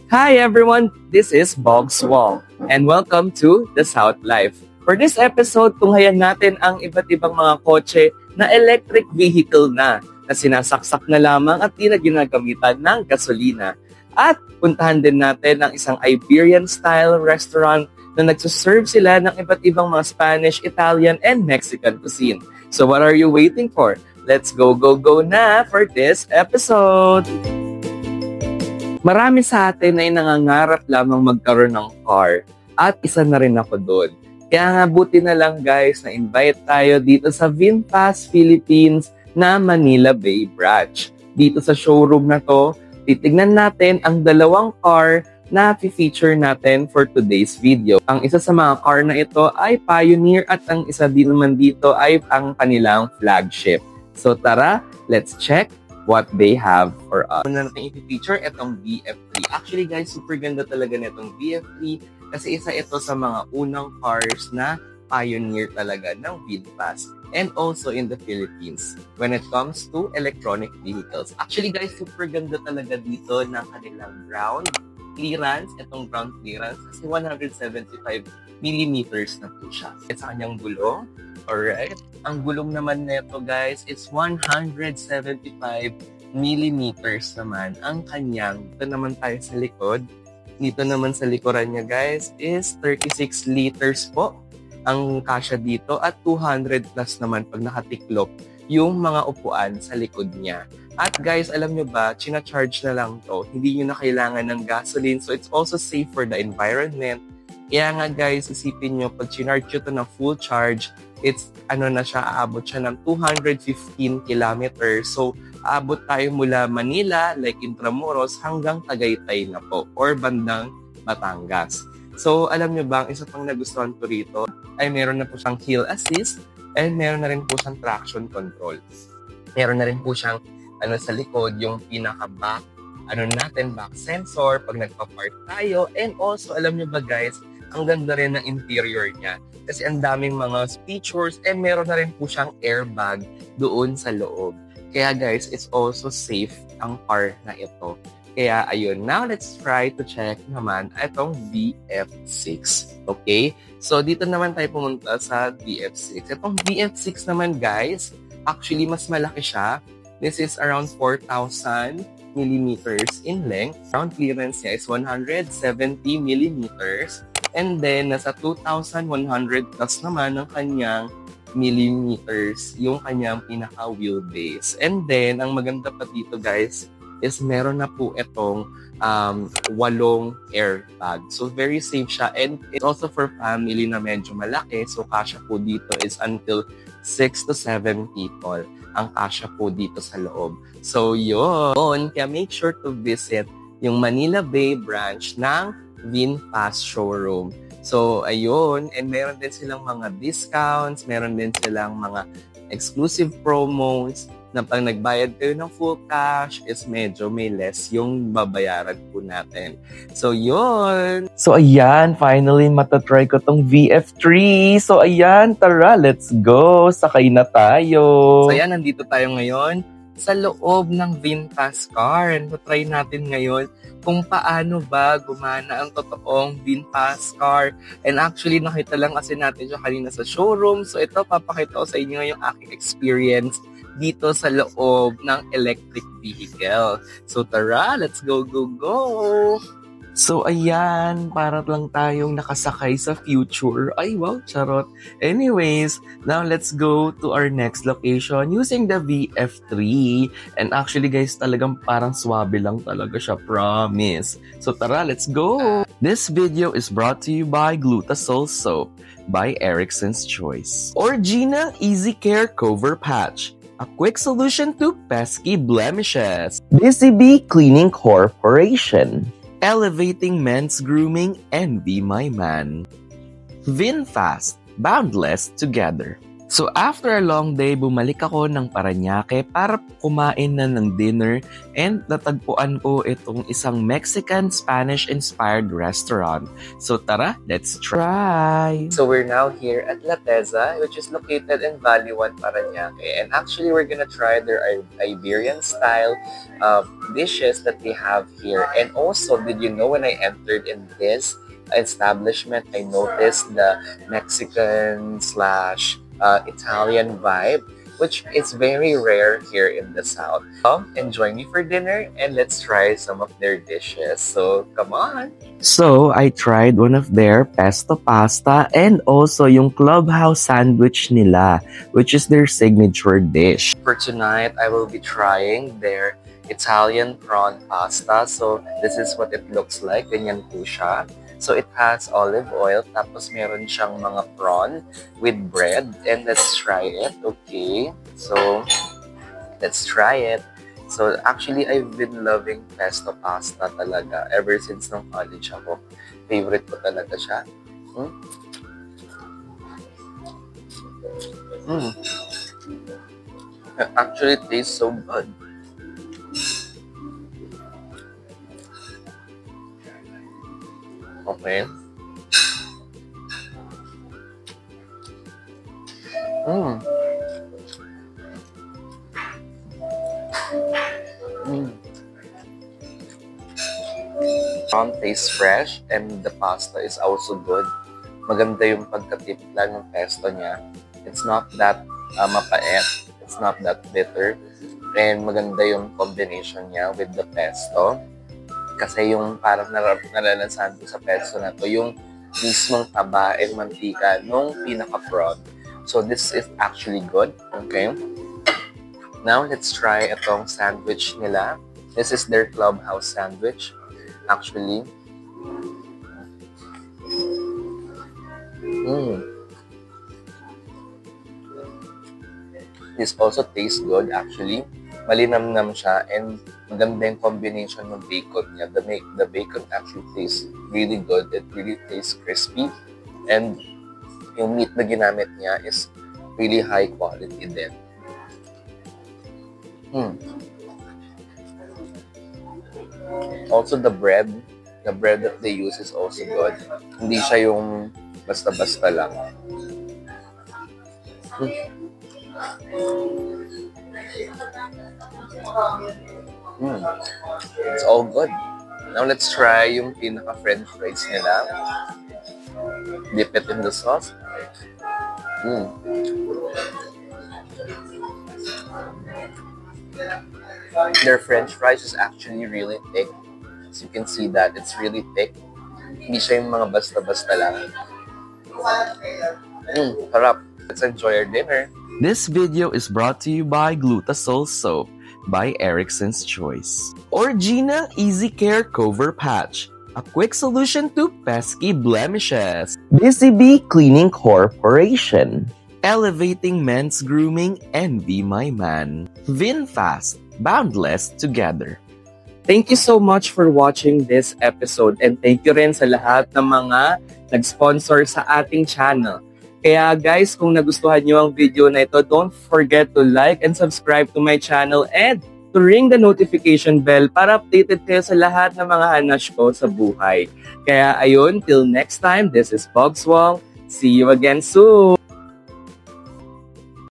Hi everyone, this is Boggs Wong and welcome to The South Life. For this episode, tunghayan natin ang iba't ibang mga kotse na electric vehicle na sinasaksak na lamang at di na ginagamitan ng gasolina. At puntahan din natin ang isang Iberian-style restaurant na nagsuserve sila ng iba't ibang mga Spanish, Italian, and Mexican cuisine. So what are you waiting for? Let's go na for this episode! Marami sa atin ay nangangarap lamang magkaroon ng car at isa na rin ako doon. Kaya nga buti na lang guys na invite tayo dito sa VinFast Philippines na Manila Bay branch. Dito sa showroom na to, titignan natin ang dalawang car na feature natin for today's video. Ang isa sa mga car na ito ay Pioneer at ang isa din naman dito ay ang kanilang flagship. So tara, let's check what they have for us. Una natin i-feature itong VF3. Actually guys, super ganda talaga nitong VF3 kasi isa ito sa mga unang cars na pioneer talaga ng VinFast and also in the Philippines when it comes to electronic vehicles. Actually guys, super ganda talaga dito ng kanilang ground clearance. Itong ground clearance kasi 175mm na po siya. At sa kanyang gulong, alright. Ang gulong naman nito guys is 175mm naman ang kanyang. Ito naman tayo sa likod. Dito naman sa likuran niya guys is 36 liters po ang kasya dito at 200 plus naman pag nakatiklop yung mga upuan sa likod niya. At guys, alam nyo ba, china-charge na lang to. Hindi nyo na kailangan ng gasoline. So it's also safe for the environment. Kaya nga guys, isipin nyo, pag chinarge nyo to ng full charge, it's aabot siya ng 215 kilometers. So, aabot tayo mula Manila, like Intramuros, hanggang Tagaytay na po, or bandang Batangas. So, alam nyo ba, ang isa pang nagustuhan ko rito, ay meron na po siyang hill assist, and meron na rin po siyang traction control. Meron na rin po siyang, sa likod, yung pinaka-back, back sensor, pag nagpa-park tayo, and also, alam nyo ba guys, ang ganda rin ng interior niya. Kasi ang daming mga features and meron na rin po siyang airbag doon sa loob. Kaya guys, it's also safe ang car na ito. Kaya ayun, now let's try to check naman itong VF6. Okay? So dito naman tayo pumunta sa VF6. Itong VF6 naman guys, actually mas malaki siya. This is around 4,000mm in length. Ground clearance niya is 170mm. And then, nasa 2,100 plus naman ang kanyang millimeters, yung kanyang pinaka-wheelbase. And then, ang maganda pa dito guys, is meron na po itong 8 airbag. So, very safe siya. And it's also for family na medyo malaki. So, kasya po dito is until 6 to 7 people ang kasya po dito sa loob. So, yun. Kaya make sure to visit yung Manila Bay branch ng VinFast showroom. So, ayun. And meron din silang mga discounts. Meron din silang mga exclusive promos na pag nagbayad kayo ng full cash is medyo may less yung babayaran po natin. So, yun. So, ayan. Finally, matatry ko tong VF3. So, ayan. Tara, let's go. Sakay na tayo. So, ayan. Nandito tayo ngayon sa loob ng VinFast car. And try natin ngayon kung paano ba gumana ang totoong VinFast car. And actually, nakita lang kasi natin siya kanina sa showroom. So ito, papakita ko sa inyo yung aking experience dito sa loob ng electric vehicle. So tara, let's go! So ayan, para lang tayong nakasakay sa future. Ay wow, charot. Anyways, now let's go to our next location using the VF3. And actually guys, talagang parang swabe lang talaga siya, promise. So tara, let's go! This video is brought to you by Glutasol Soap by Erickson's Choice. Orgina Easy Care Cover Patch, a quick solution to pesky blemishes. BCB Cleaning Corporation, elevating men's grooming and be my man. VinFast, boundless together. So after a long day, bumalik ako ng Parañaque para kumain na ng dinner and natagpuan ko itong isang Mexican Spanish-inspired restaurant. So tara, let's try! So we're now here at La Teza, which is located in Valley 1, Parañaque. And actually, we're gonna try their Iberian style dishes that they have here. And also, did you know when I entered in this establishment, I noticed the Mexican slash Italian vibe, which is very rare here in the South. And join me for dinner and let's try some of their dishes. So, come on! So, I tried one of their pesto pasta and also yung clubhouse sandwich nila, which is their signature dish. For tonight, I will be trying their Italian prawn pasta. So, this is what it looks like. Ganyan po siya. So, it has olive oil, tapos meron siyang mga prawn with bread. And let's try it, okay? So, let's try it. So, actually, I've been loving pesto pasta talaga ever since nung college ako. Favorite ko talaga siya. It actually tastes so good. Okay. Prawn tastes fresh and the pasta is also good. Maganda yung pagkatimpla ng pesto niya. It's not that mapait. It's not that bitter. And maganda yung combination niya with the pesto. Kasi yung parang nalalasahan ko sa pesto na to, yung mismong taba and mantika nung pinaka-prawn. So this is actually good. Okay. Now, let's try itong sandwich nila. This is their clubhouse sandwich. Actually. This also tastes good actually. Malinamnam siya and maganda yung combination ng bacon niya. The bacon actually tastes really good. It really tastes crispy. And yung meat na ginamit niya is really high quality din. Also the bread that they use is also good. Hindi siya yung basta-basta lang. It's all good. Now let's try yung pinaka-french fries nila. Dip it in the sauce. Their french fries is actually really thick. As you can see that, it's really thick. Hindi siya yung mga basta-basta lang. Sarap. Let's enjoy our dinner. This video is brought to you by Glutasol Soap by Erickson's Choice. Orgina Easy Care Cover Patch, a quick solution to pesky blemishes. BCB Cleaning Corporation, elevating men's grooming and Be My Man. VinFast, boundless together. Thank you so much for watching this episode and thank you rin sa lahat ng mga nag-sponsor sa ating channel. Kaya guys, kung nagustuhan nyo ang video na ito, don't forget to like and subscribe to my channel and to ring the notification bell para updated kayo sa lahat ng mga hanash ko sa buhay. Kaya ayun, till next time, this is Pogs Wong. See you again soon!